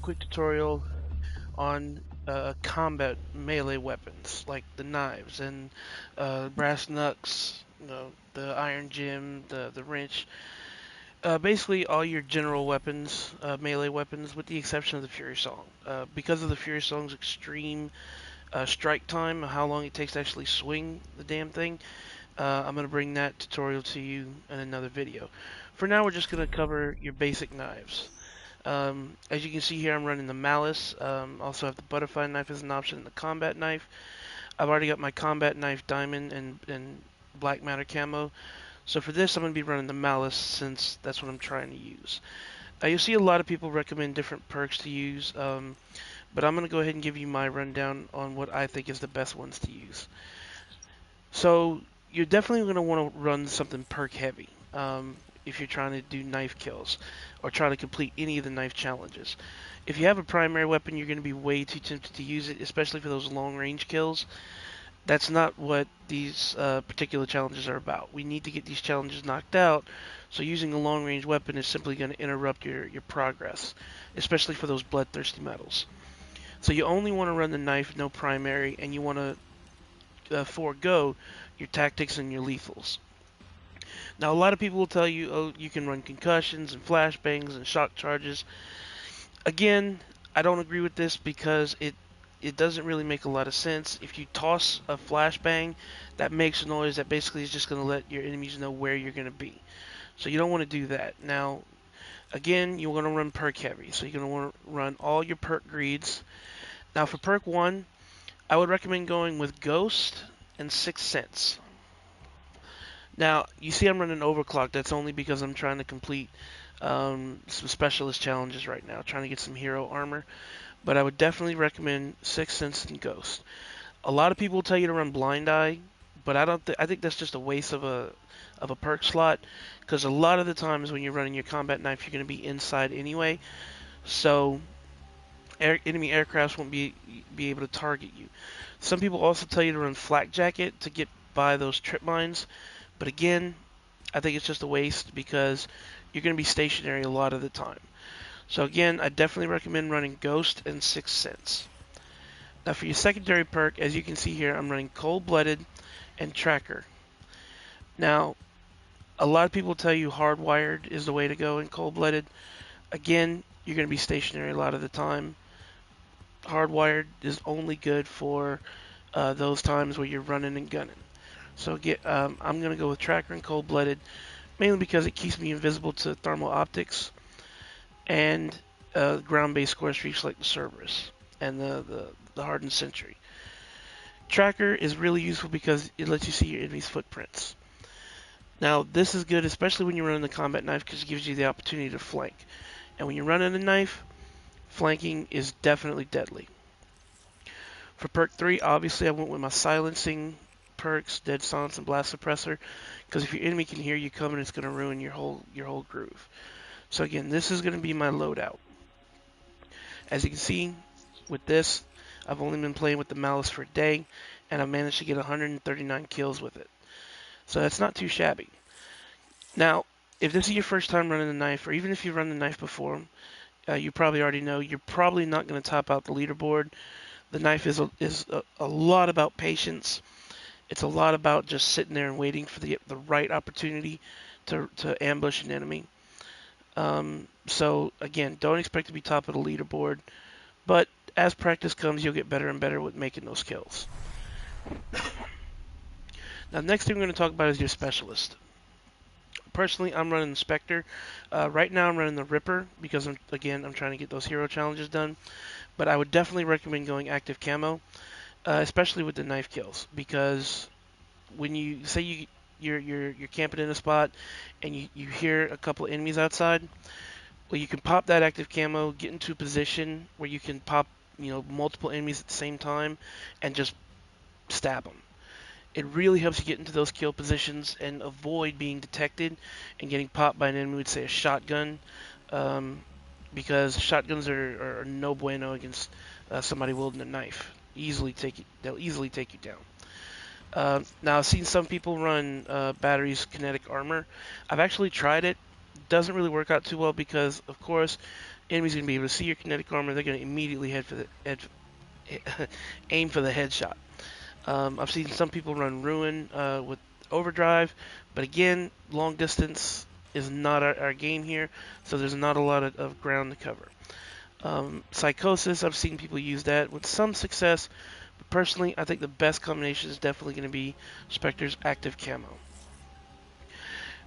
quick tutorial on combat melee weapons like the knives and brass knucks, the iron gem, the wrench. Basically, all your general weapons, melee weapons, with the exception of the Fury Song. Because of the Fury Song's extreme strike time, how long it takes to actually swing the damn thing, I'm going to bring that tutorial to you in another video. For now, we're just going to cover your basic knives. As you can see here, I'm running the Malice. Also have the Butterfly knife as an option and the Combat knife. I've already got my Combat knife diamond and black matter camo. So for this, I'm going to be running the Malice since that's what I'm trying to use. You'll see a lot of people recommend different perks to use, but I'm going to go ahead and give you my rundown on what I think is the best ones to use. So you're definitely going to want to run something perk heavy if you're trying to do knife kills or trying to complete any of the knife challenges. If you have a primary weapon, you're going to be way too tempted to use it, especially for those long range kills. That's not what these particular challenges are about. We need to get these challenges knocked out, so using a long range weapon is simply going to interrupt your progress, especially for those bloodthirsty medals. So you only want to run the knife, no primary, and you want to forego your tactics and your lethals. Now, a lot of people will tell you, oh, you can run concussions and flashbangs and shock charges. Again, I don't agree with this because it doesn't really make a lot of sense. If you toss a flashbang, that makes a noise that basically is just going to let your enemies know where you're going to be. So you don't want to do that. Now, again, you want to run perk heavy. So you're going to want to run all your perk greeds. Now, for perk 1, I would recommend going with Ghost and Sixth Sense. Now, you see I'm running Overclock. That's only because I'm trying to complete some specialist challenges right now, trying to get some hero armor. But I would definitely recommend Sixth Sense and Ghost. A lot of people tell you to run Blind Eye, but I think that's just a waste of a perk slot, because a lot of the times when you're running your combat knife, you're going to be inside anyway, so enemy aircrafts won't be able to target you. Some people also tell you to run Flak Jacket to get by those trip mines, but again, I think it's just a waste because you're going to be stationary a lot of the time. So again, I definitely recommend running Ghost and Sixth Sense. Now for your secondary perk, as you can see here, I'm running Cold-Blooded and Tracker. Now, a lot of people tell you Hardwired is the way to go in Cold-Blooded. Again, you're going to be stationary a lot of the time. Hardwired is only good for those times where you're running and gunning. So I'm going to go with Tracker and Cold-Blooded, mainly because it keeps me invisible to thermal optics and ground-based score streaks like the Cerberus and the Hardened Sentry. Tracker is really useful because it lets you see your enemy's footprints. Now, this is good, especially when you're running the combat knife, because it gives you the opportunity to flank. And when you're running a knife, flanking is definitely deadly. For perk 3, obviously I went with my silencing perks, Dead Silence and Blast Suppressor, because if your enemy can hear you coming, it's going to ruin your whole groove. So again, this is going to be my loadout. As you can see, with this, I've only been playing with the Malice for a day, and I've managed to get 139 kills with it. So that's not too shabby. Now, if this is your first time running the knife, or even if you've run the knife before, you probably already know you're probably not going to top out the leaderboard. The knife is a lot about patience. It's a lot about just sitting there and waiting for the right opportunity to ambush an enemy. So again, don't expect to be top of the leaderboard, but as practice comes, you'll get better and better with making those kills. Now, next thing we're going to talk about is your specialist. Personally, I'm running the Spectre. Right now, I'm running the Ripper because I'm trying to get those hero challenges done. But I would definitely recommend going active camo, especially with the knife kills, because when you say you're camping in a spot and you hear a couple of enemies outside, well, you can pop that active camo, get into a position where you can pop multiple enemies at the same time, and just stab them. It really helps you get into those kill positions and avoid being detected and getting popped by an enemy with, say, a shotgun, because shotguns are no bueno against somebody wielding a knife. They'll easily take you down. Now, I've seen some people run batteries kinetic armor. I've actually tried it. Doesn't really work out too well because, of course, Enemies gonna be able to see your kinetic armor. They're gonna immediately aim for the headshot. I've seen some people run Ruin with overdrive, but again, long distance is not our game here, so there's not a lot of ground to cover. Psychosis, I've seen people use that with some success, but personally, I think the best combination is definitely going to be Spectre's active camo.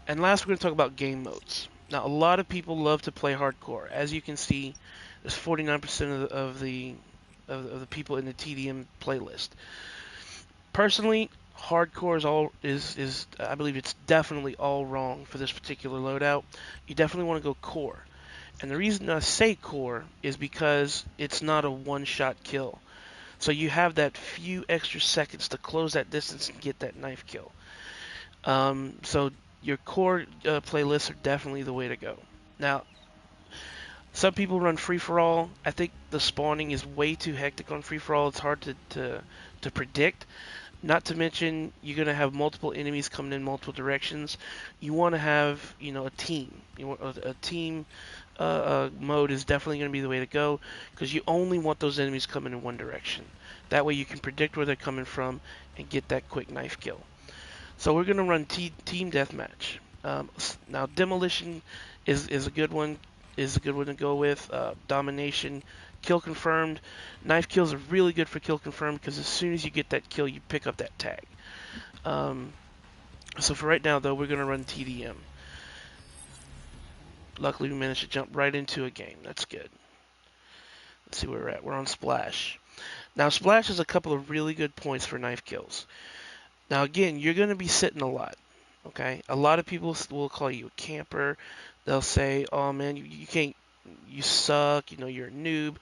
And last, we're going to talk about game modes. Now, a lot of people love to play hardcore. As you can see, there's 49% of the people in the TDM playlist. Personally, hardcore is I believe it's definitely all wrong for this particular loadout. You definitely want to go core. And the reason I say core is because it's not a one-shot kill. So you have that few extra seconds to close that distance and get that knife kill. So your core playlists are definitely the way to go. Now, some people run free-for-all. I think the spawning is way too hectic on free-for-all. It's hard to predict. Not to mention, you're going to have multiple enemies coming in multiple directions. You want to have, a team. You want a team mode is definitely going to be the way to go, because you only want those enemies coming in one direction. That way you can predict where they're coming from and get that quick knife kill. So we're going to run team deathmatch. Now demolition is a good one. Is a good one to go with. Domination, kill confirmed. Knife kills are really good for kill confirmed, because as soon as you get that kill, you pick up that tag. So for right now, though, we're going to run TDM. Luckily, we managed to jump right into a game. That's good. Let's see where we're at. We're on Splash. Now, Splash has a couple of really good points for knife kills. Now, again, you're going to be sitting a lot. Okay? A lot of people will call you a camper. They'll say, oh, man, you can't, you suck, you're a noob.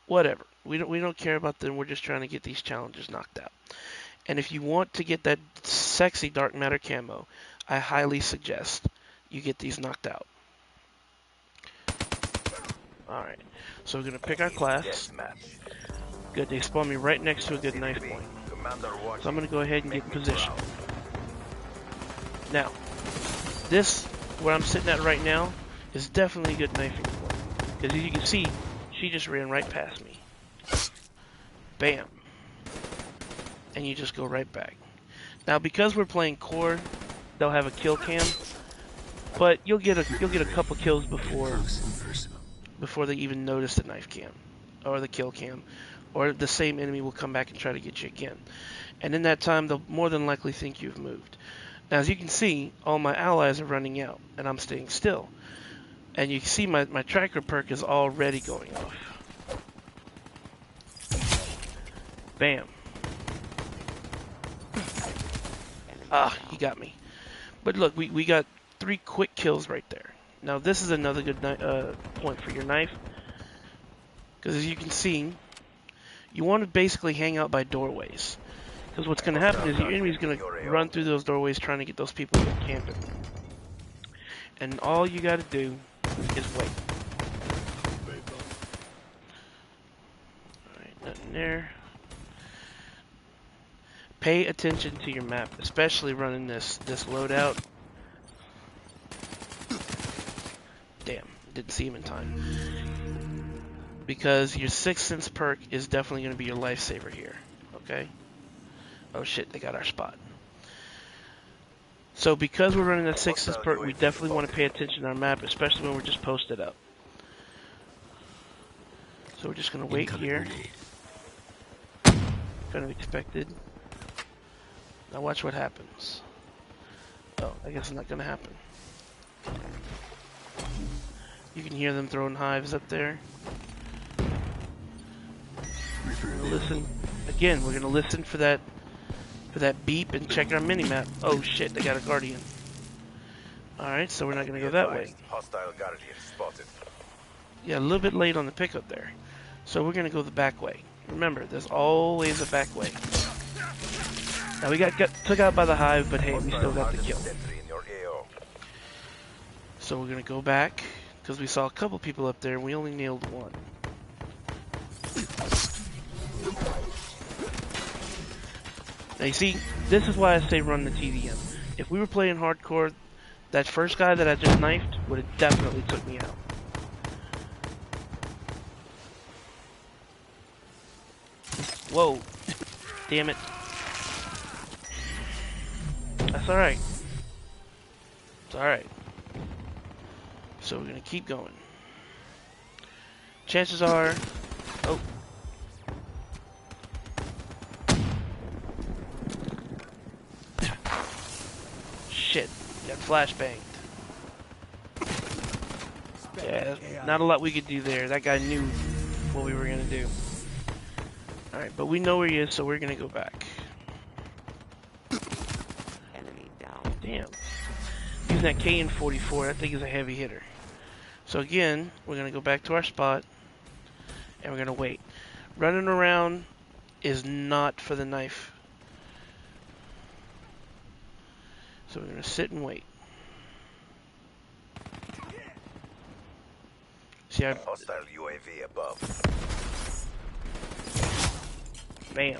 Whatever. We don't care about them. We're just trying to get these challenges knocked out. And if you want to get that sexy Dark Matter camo, I highly suggest you get these knocked out. Alright, so we're going to pick our class. Good, they spawn me right next to a good knife point. So I'm going to go ahead and get in position. Now, this, where I'm sitting at right now, is definitely a good knifing point. Because as you can see, she just ran right past me. Bam. And you just go right back. Now, because we're playing core, they'll have a kill cam, but you'll get a couple kills before they even notice the knife cam or the kill cam, or the same enemy will come back and try to get you again. And in that time, they'll more than likely think you've moved. Now, as you can see, all my allies are running out, and I'm staying still. And you can see my tracker perk is already going off. Bam. Ah, he got me. But look, we got 3 quick kills right there. Now this is another good point for your knife, because as you can see, you want to basically hang out by doorways, because what's going to happen is your enemy's going to run through those doorways trying to get those people who are camping. And all you got to do is wait. Alright, nothing there. Pay attention to your map, especially running this loadout. Damn, didn't see him in time. Because your Sixth Sense perk is definitely going to be your lifesaver here. Okay? Oh shit, they got our spot. So because we're running that Sixth Sense perk, we definitely want to pay attention to our map, especially when we're just posted up. So we're just going to wait here. Kind of expected. Now watch what happens. Oh, I guess it's not going to happen. You can hear them throwing hives up there. Listen. Again, we're going to listen for that beep and check our mini-map. Oh shit, they got a Guardian. Alright, so we're not going to go that way. Yeah, a little bit late on the pickup there. So we're going to go the back way. Remember, there's always a back way. Now we got took out by the hive, but hey, we still got the kill. So we're going to go back, because we saw a couple people up there and we only nailed one. Now you see, this is why I say run the TDM. If we were playing hardcore, that first guy that I just knifed would have definitely took me out. Whoa. Damn it. That's alright. It's alright. So we're gonna keep going. Chances are... Oh. Shit. Got flashbanged. Yeah, not a lot we could do there. That guy knew what we were gonna do. Alright, but we know where he is, so we're gonna go back. Enemy down. Damn. Using that KN-44, that thing is a heavy hitter. So again, we're gonna go back to our spot, and we're gonna wait. Running around is not for the knife. So we're gonna sit and wait. See, Hostile UAV above. Bam.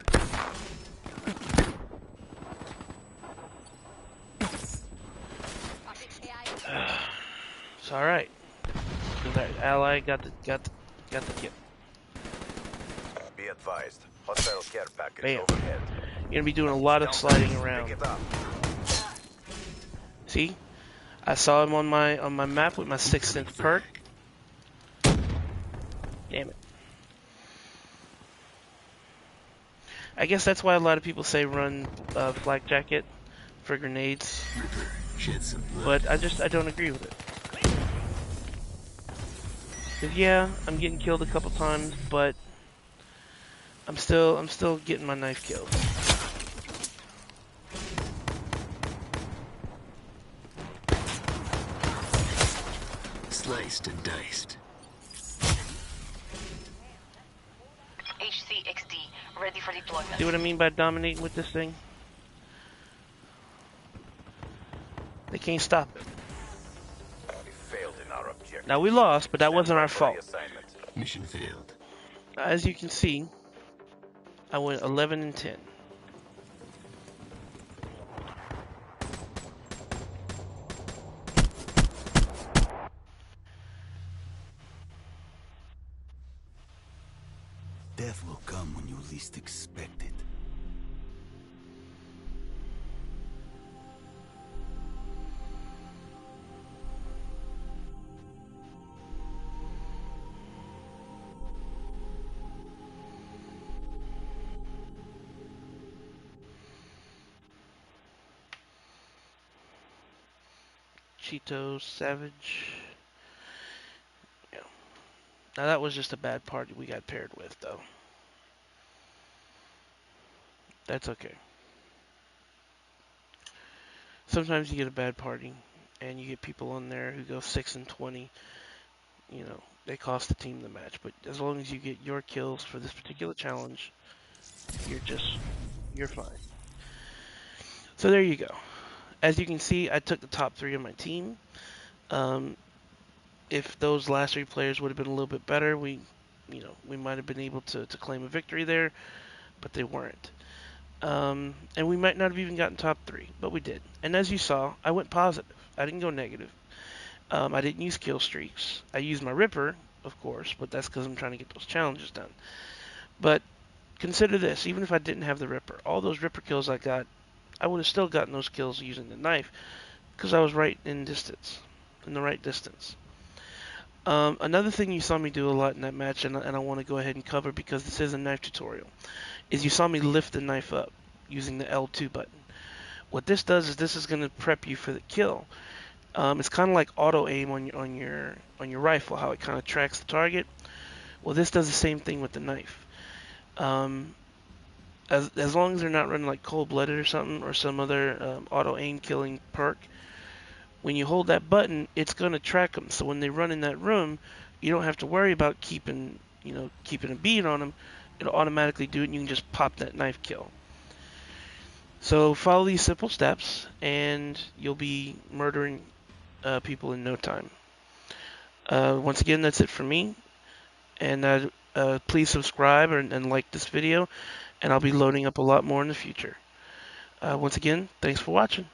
It's all right. That ally got the kill. Be advised. Hostile care package Bam. overhead. You're gonna be doing a lot of sliding around. Pick it up. See, I saw him on my map with my 6th sense perk. Damn it. I guess that's why a lot of people say run flak jacket for grenades, but I don't agree with it. 'Cause yeah, I'm getting killed a couple times, but I'm still getting my knife kills. Sliced and diced. HCXD, ready for deployment. See what I mean by dominating with this thing? They can't stop it. We failed in our objective. Now we lost, but that wasn't our fault. Mission failed. As you can see, I went 11 and 10. Death will come when you least expect it. Cheeto Savage. Yeah. Now that was just a bad party we got paired with, though. That's okay. Sometimes you get a bad party, and you get people on there who go 6 and 20. You know, they cost the team the match. But as long as you get your kills for this particular challenge, you're fine. So there you go. As you can see, I took the top 3 of my team. If those last 3 players would have been a little bit better, we might have been able to claim a victory there, but they weren't. And we might not have even gotten top 3, but we did. And as you saw, I went positive. I didn't go negative. I didn't use kill streaks. I used my Ripper, of course, but that's because I'm trying to get those challenges done. But consider this, even if I didn't have the Ripper, all those Ripper kills I got, I would have still gotten those kills using the knife because I was right in the right distance. Another thing you saw me do a lot in that match, and I want to go ahead and cover because this is a knife tutorial, is you saw me lift the knife up using the L2 button. What this does is this is going to prep you for the kill. It's kind of like auto aim on your rifle, how it kind of tracks the target. Well, this does the same thing with the knife. As long as they're not running like cold-blooded or something, or some other auto aim killing perk, when you hold that button, it's going to track them. So when they run in that room, you don't have to worry about keeping a bead on them. It'll automatically do it, and you can just pop that knife kill. So follow these simple steps, and you'll be murdering people in no time. Once again, that's it for me. And please subscribe and like this video, and I'll be loading up a lot more in the future. Once again, thanks for watching.